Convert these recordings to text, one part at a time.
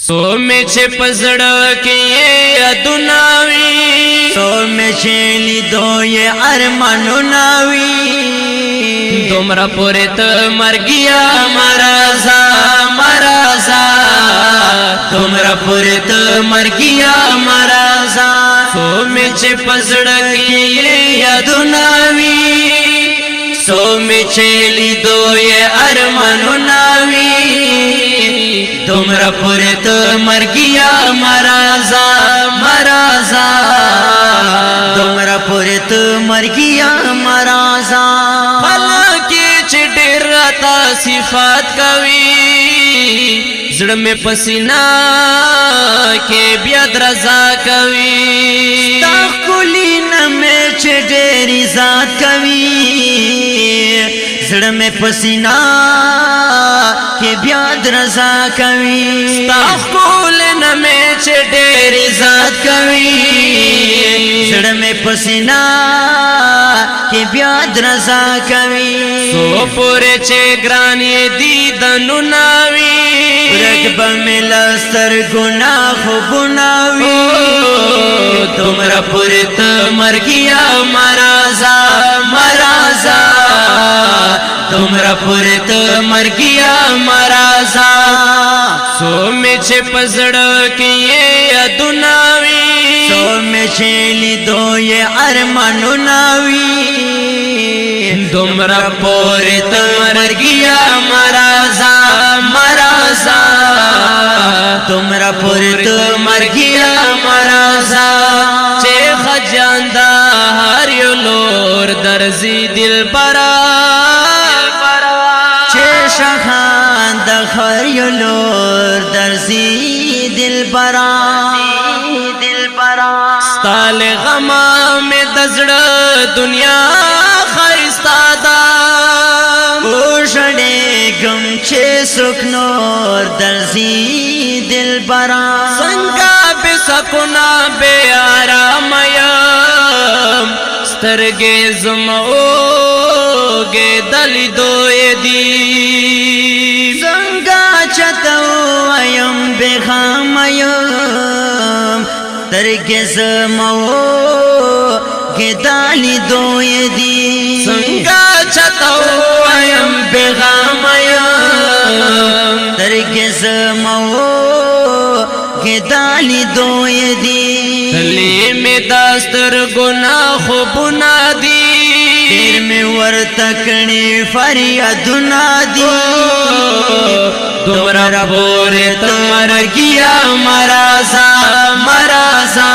سو میں چھے پزڑ کے یہ ادناوی سو میں چھیلی دو یہ ارمانو ناوی تمرا پورے تو مر گیا مرازا مرازا تمرا پورے تو مر گیا مرازا سو میں چھے پزڑ کے یہ ادناوی سو میں چھیلی دو یہ ارمانو ناوی تمرا پورے تو مر گیا مرازا مرازا تمرا پورے تو مر گیا مرازا حالانکہ چھے ڈیر راتا صفات کوی زڑ میں پسینہ کے بیاد رضا کوی تاخ کلی نمے چھے ڈیری ذات کوی زڑ میں پسینہ کے بیاد رضا کوی تاخ کلی نمے چھے ڈیری ذات کوی زڑ میں پسینہ کے بیاد رضا کوی سو پورے چھے گرانی دیدنو ناوی رکب میں لستر گناہ گناوی تمرا پورے تو مر گیا مرازا مرازا تمرا پورے تو مر گیا مرازا سو میں چھے پزڑ کے یہ ادناوی سو میں چھیلی دو یہ ارمانو ناوی تمرا پورے تو مر گیا مرازا مرازا تمرا پورے تو مر گیا مرازا چھے خجاندہ ہر یو لور درزی دل برا چھے شخان دخر یلور درزی دل برا ستال غما میں دزڑ دنیا خیستا دا اوشڑے گم چھے سکنور درزی دل برا سنگا بے سکنا بے آرام یم سترگے زمعوگے دلی دوئے دی سنگا چتو ایم بے خام یم ترگز مو گدالی دوئے دی سنگا چھتو ایم بیغام ایم ترگز مو گدالی دوئے دی تلی میں داستر گناہ خوبنا دی پیر میں ورتکنی فریادنا دی تمرا پورے تمر گیا مرازا مرازا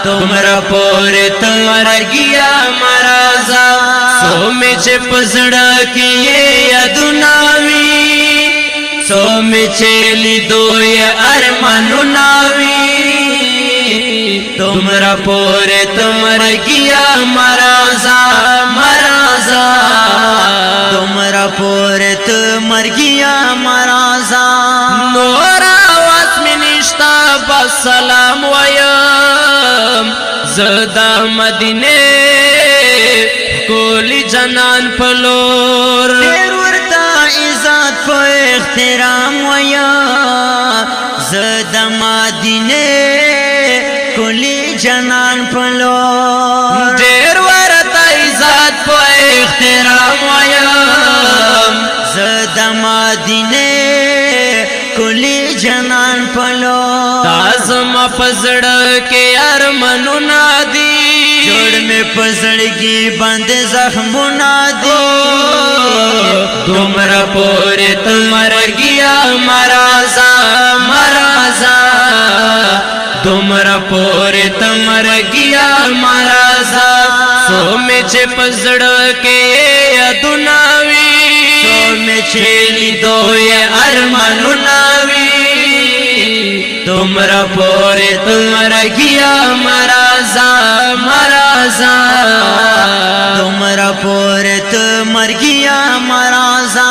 تمرا پورے تمر گیا مرازا سو میں چھے پزڑ کے یہ ادناوی سو میں چھیلی دو یہ ارمانو ناوی تمرا پورے تمر گیا مرازا مرازا تمرا پورے تمر گیا مرازا نورا واس میں نشتا بس سلام ویم زدہ مدینے کولی جنان پلور دیر ورطا عزت کو احترام ویا زدہ مدینے کولی جنان پلور دیر ورطا عزت کو احترام ویم زدہ مدینے کولی جنان پلور تازم پزڑ کے ارمنو نادی جوڑ میں پزڑگی بند زخمونا دی تمرا پورے تمر گیا مرازا مرازا تمرا پورے تمر گیا مرازا سو میں چھے پزڑ کے ادناوی سو میں چھیلی دو یہ ارمانو ناوی تمرا پورے تمر گیا مرازا مرازا تمرا پورے تمر گیا مرازا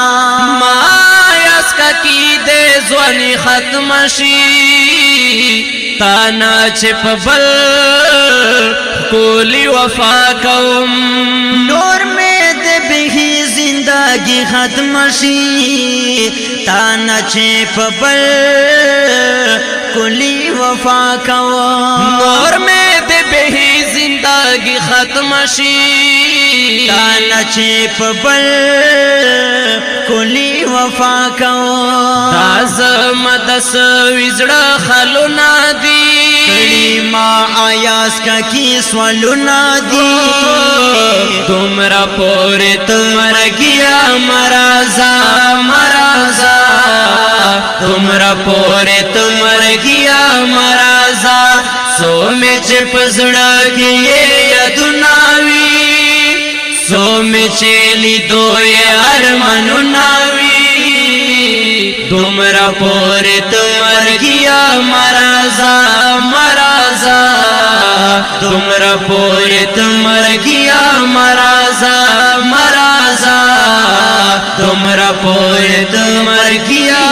مایاس کا کی دے زوانی ختم شی تانا چھپ بل کولی وفا کوم نور میں دے بہی زندگی ختم شی تا نچه پبل کلی وفا کوا نور میں دے بہی زندگی ختم شی تا نچه پبل کلی وفا کوا تازم دس وزڑا خلو نادی کلی ما آیاس کا کی سوالو نادی تمرا پوری تمر گیا مرازا مرازا تمرا پوری تمر گیا مرازا سو میں چپ زڑا کیے یدناوی سو میں چیلی دو یہ ارمانو ناوی تمرا پوری تمر گیا مرازا مرازا تمرا پوری تمر گیا مرازا مرازا تمرا پوری تمر گیا